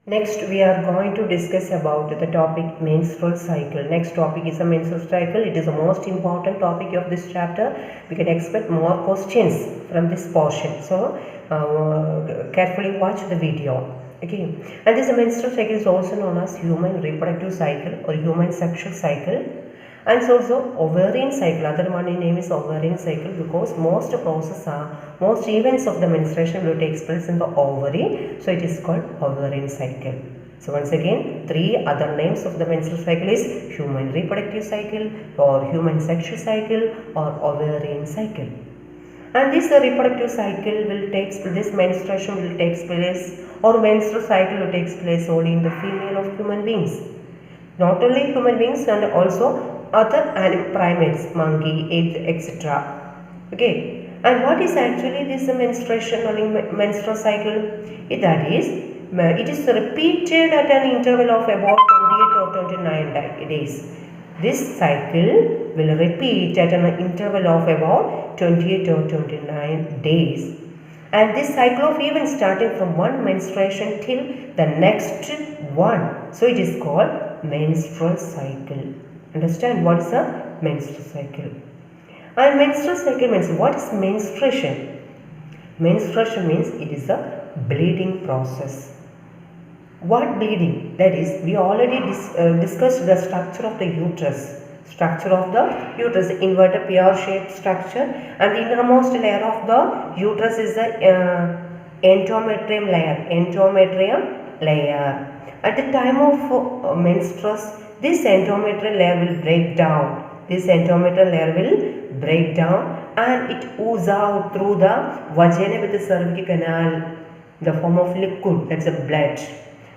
Next, we are going to discuss about the topic menstrual cycle. Next topic is a menstrual cycle. It is the most important topic of this chapter. We can expect more questions from this portion. So, carefully watch the video. Okay. And this menstrual cycle is also known as human reproductive cycle or human sexual cycle. And it's also ovarian cycle. Other one name is ovarian cycle because most events of the menstruation will take place in the ovary. So it is called ovarian cycle. So once again, three other names of the menstrual cycle is human reproductive cycle or human sexual cycle or ovarian cycle. And this reproductive cycle will take this menstruation will take place or menstrual cycle will take place only in the female of human beings. Not only human beings and also other animal primates, monkey, apes, etc. Okay. And what is actually this menstruation or menstrual cycle? That is, it is repeated at an interval of about 28 or 29 days. This cycle will repeat at an interval of about 28 or 29 days. And this cycle of events starting from one menstruation till the next one. So it is called menstrual cycle. Understand what is a menstrual cycle? And menstrual cycle means what is menstruation? Menstruation means it is a bleeding process. What bleeding? That is, we already discussed the structure of the uterus. Structure of the uterus, inverted pear-shaped structure, and the innermost layer of the uterus is the endometrium layer. Endometrium layer. At the time of menstruation, this endometrial layer will break down. This endometrial layer will break down and it oozes out through the vagina with the cervical canal in the form of liquid, that's a blood.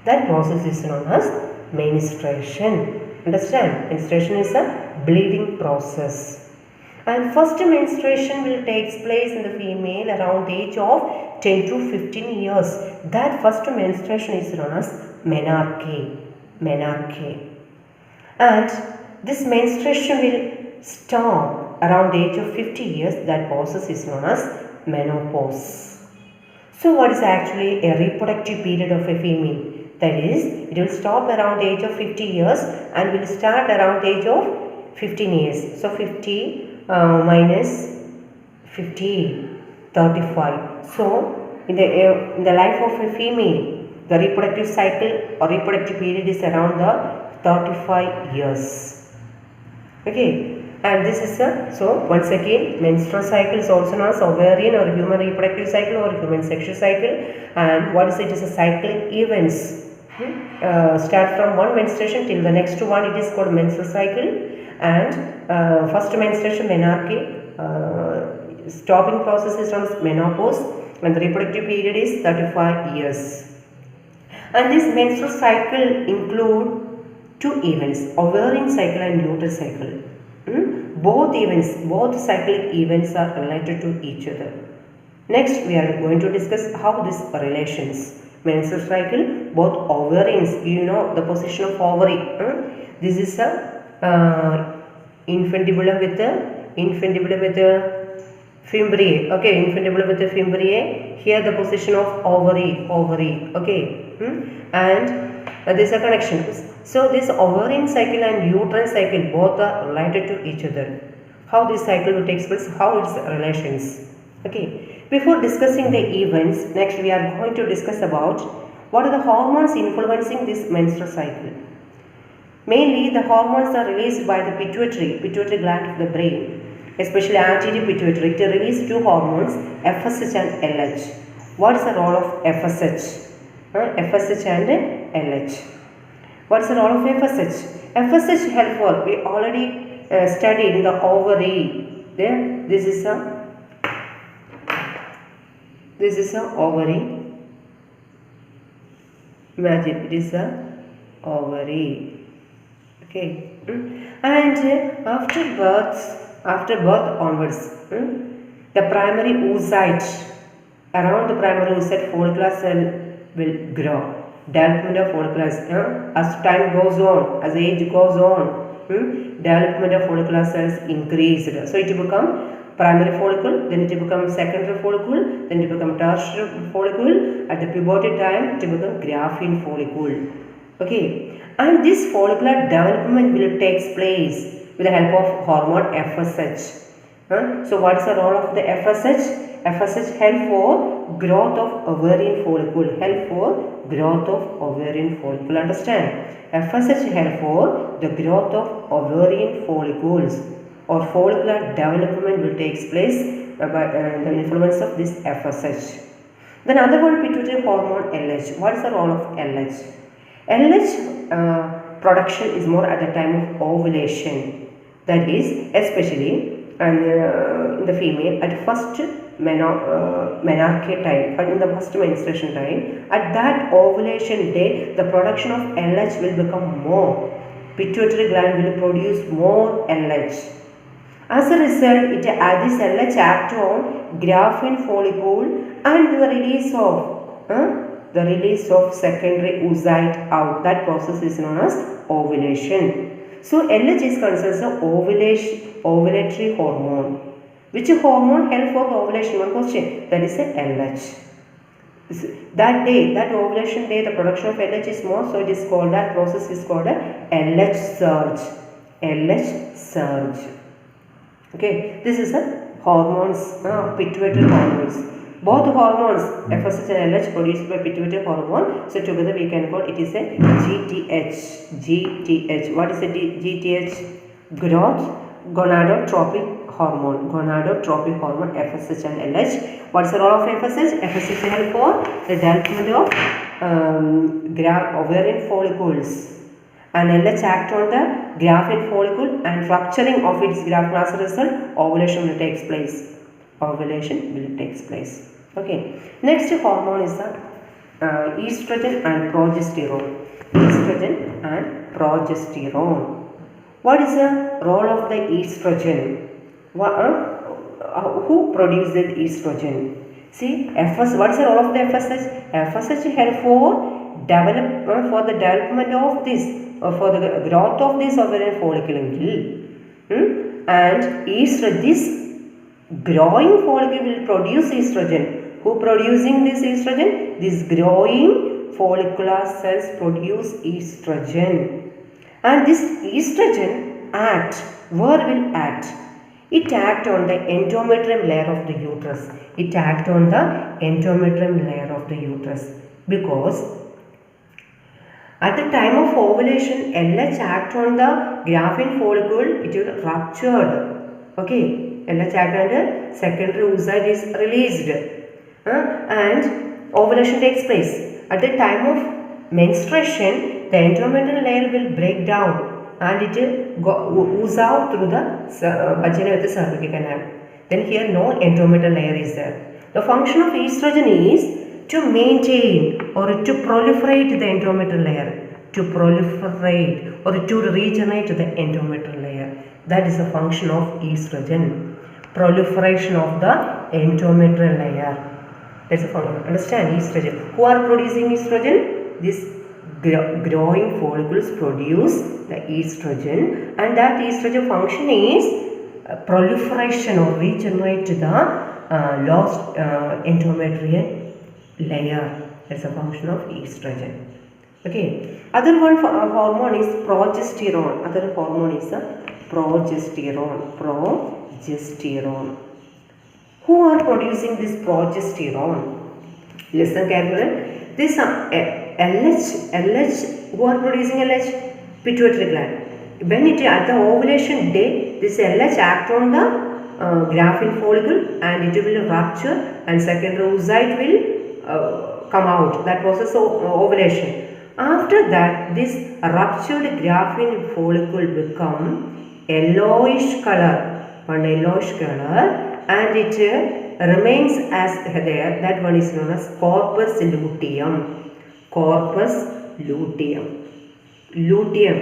That process is known as menstruation. Understand? Menstruation is a bleeding process. And first menstruation will take place in the female around the age of 10 to 15 years. That first menstruation is known as menarche. Menarche. And this menstruation will stop around the age of 50 years. That process is known as menopause. So what is actually a reproductive period of a female? That is, it will stop around the age of 50 years and will start around the age of 15 years. So 50 minus 50, 35. So in the life of a female, the reproductive cycle or reproductive period is around the 35 years. Okay, and this is so once again, menstrual cycle is also known as ovarian or human reproductive cycle or human sexual cycle. And what is it? It is a cyclic events. Start from one menstruation till the next one. It is called menstrual cycle. And first menstruation menarche, stopping process is known as menopause, and the reproductive period is 35 years. And this menstrual cycle include two events, ovarian cycle and luteal cycle. Both cyclic events are related to each other. Next, we are going to discuss how this relations. Menstrual cycle, both ovaries, you know the position of ovary. This is a infundibulum with the fimbriae. Okay, infundibulum with the fimbriae. Here the position of ovary. Okay, and there is a connection. So this ovarian cycle and uterine cycle both are related to each other. How this cycle takes place, how its relations. Okay. Before discussing the events, next we are going to discuss about what are the hormones influencing this menstrual cycle. Mainly the hormones are released by the pituitary gland of the brain, especially anterior pituitary. It releases two hormones, FSH and LH. What is the role of FSH? FSH and LH. What is the role of FSH? FSH helpful. We already studied in the ovary. There, this is a ovary. Imagine it is a ovary. Okay. And after birth onwards, the primary oocyte, around the primary oocyte follicular cell will grow. Development of follicles as time goes on, as age goes on, Development of follicular cells increased. So it become primary follicle, then it becomes secondary follicle, then it becomes tertiary follicle. At the puberty time, it becomes graphene follicle. Okay, and this follicular development will take place with the help of hormone FSH. So what is the role of the FSH? FSH help for growth of ovarian follicle. Help for growth of ovarian follicle. Understand? FSH help for the growth of ovarian follicles, or follicular development will take place by the influence of this FSH. Then other one, pituitary hormone LH. What is the role of LH? LH production is more at the time of ovulation. That is especially in the female at first menarche time, but in the first menstruation time. At that ovulation day, the production of LH will become more. Pituitary gland will produce more LH. As a result, this LH act on graphene follicle and the release of secondary oocyte out. That process is known as ovulation. So LH is considered as the ovulatory hormone. Which hormone help for ovulation? One question. That is a LH. That day, that ovulation day, the production of LH is more, so it is called, that process is called a LH surge. LH surge. Okay, this is the hormones, pituitary hormones. Both hormones, FSH and LH, produced by pituitary hormone. So together we can call it is a GTH. GTH. What is a GTH? Growth gonadotropic hormone. Gonadotropic hormone, FSH and LH. What is the role of FSH? FSH help for the development of ovarian follicles. And LH act on the graphene follicle and rupturing of its graphene. As a result, ovulation will take place. Ovulation will take place. Okay. Next hormone is the estrogen and progesterone. Estrogen and progesterone. What is the role of the estrogen? Who produces estrogen? See, what is the role of the FSH? FSH help for the development of this, for the growth of this ovarian follicle. And this growing follicle will produce estrogen. Who producing this estrogen? This growing follicular cells produce estrogen. And this estrogen where will act? It act on the endometrium layer of the uterus. It act on the endometrium layer of the uterus, because at the time of ovulation, LH act on the graphene follicle, it will ruptured. Okay, LH act on the secondary oocyte is released, and ovulation takes place. At the time of menstruation, the endometrial layer will break down and it will ooze out through the vagina with the cervical canal. Then here no endometrial layer is there. The function of estrogen is to maintain or to proliferate the endometrial layer, to proliferate or to regenerate the endometrial layer. That is the function of estrogen, proliferation of the endometrial layer. That's the function. Understand? Estrogen. Who are producing estrogen? This growing follicles produce the estrogen, and that estrogen function is proliferation or regenerate the lost endometrial layer. That's a function of estrogen. Okay. Other one hormone is progesterone. Other hormone is progesterone. Progesterone. Who are producing this progesterone? Listen carefully. This LH, who are producing LH? Pituitary gland. When it at the ovulation day, this LH act on the graphene follicle and it will rupture and secondary oocyte will come out. That process of ovulation. After that, this ruptured graphene follicle become yellowish color, one yellowish color, and it remains as there. That one is known as corpus luteum. Corpus luteum. Luteum.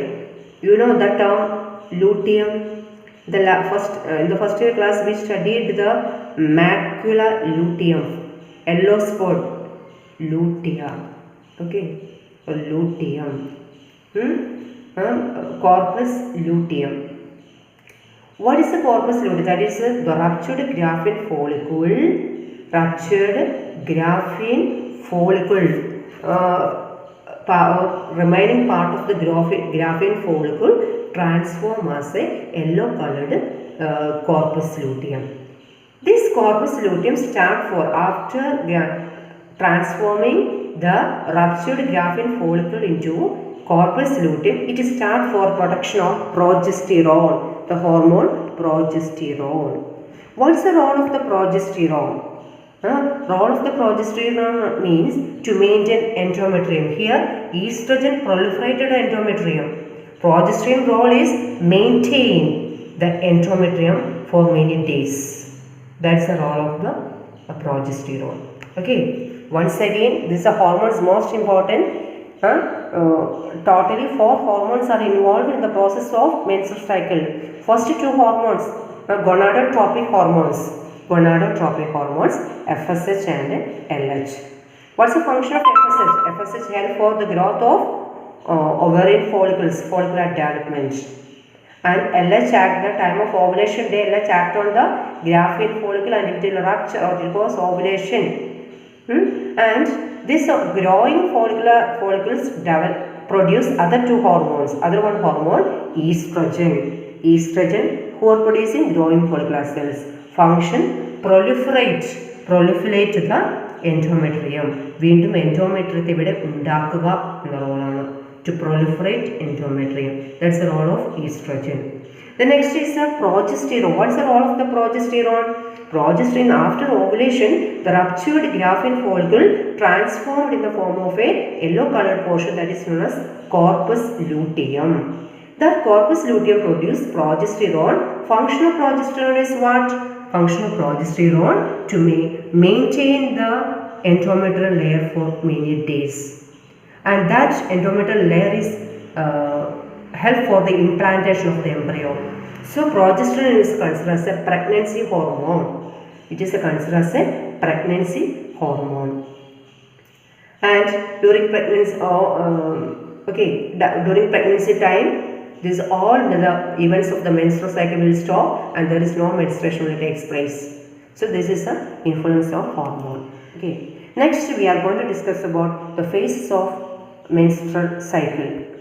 You know the term luteum. In the first year class we studied the macula luteum. Yellow spot. Lutea. Okay. Luteum. corpus luteum. What is the corpus luteum? That is the ruptured graphene follicle. Ruptured graphene follicle. Remaining part of the graphene follicle transform as a yellow colored corpus luteum. This corpus luteum start for after transforming the ruptured graphene follicle into corpus luteum. It start for production of progesterone, the hormone progesterone. What's the role of the progesterone? Role of the progesterone means to maintain endometrium. Here estrogen proliferated endometrium. Progesterone role is maintain the endometrium for many days. That's the role of the progesterone. Okay. Once again, this is a hormones most important. Totally 4 hormones are involved in the process of menstrual cycle. First 2 hormones, gonadotropic hormones. Gonadotropic hormones, FSH and LH. What's the function of FSH? FSH help for the growth of ovarian follicles, follicular development. And LH at the time of ovulation day, LH act on the graphene follicle and it will rupture or it cause ovulation. And this growing follicles produce other 2 hormones. Other one hormone, estrogen. Estrogen who are producing growing follicular cells. Function proliferate the endometrium. വീണ്ടും endometrium ഇവിടെ ഉണ്ടാക്കുക എന്ന റോളാണ്. To proliferate endometrium. That's the role of estrogen. The next is the progesterone. What's the role of the progesterone? Progesterone after ovulation, the ruptured graphene follicle transformed in the form of a yellow colored portion that is known as corpus luteum. That corpus luteum produces progesterone. Function of progesterone is what? Function of progesterone to maintain the endometrial layer for many days. And that endometrial layer is help for the implantation of the embryo. So progesterone is considered as a pregnancy hormone. It is considered as a pregnancy hormone. And during pregnancy, during pregnancy time, this all the events of the menstrual cycle will stop and there is no menstruation will takes place. So this is the influence of hormone. Okay. Next we are going to discuss about the phases of menstrual cycle.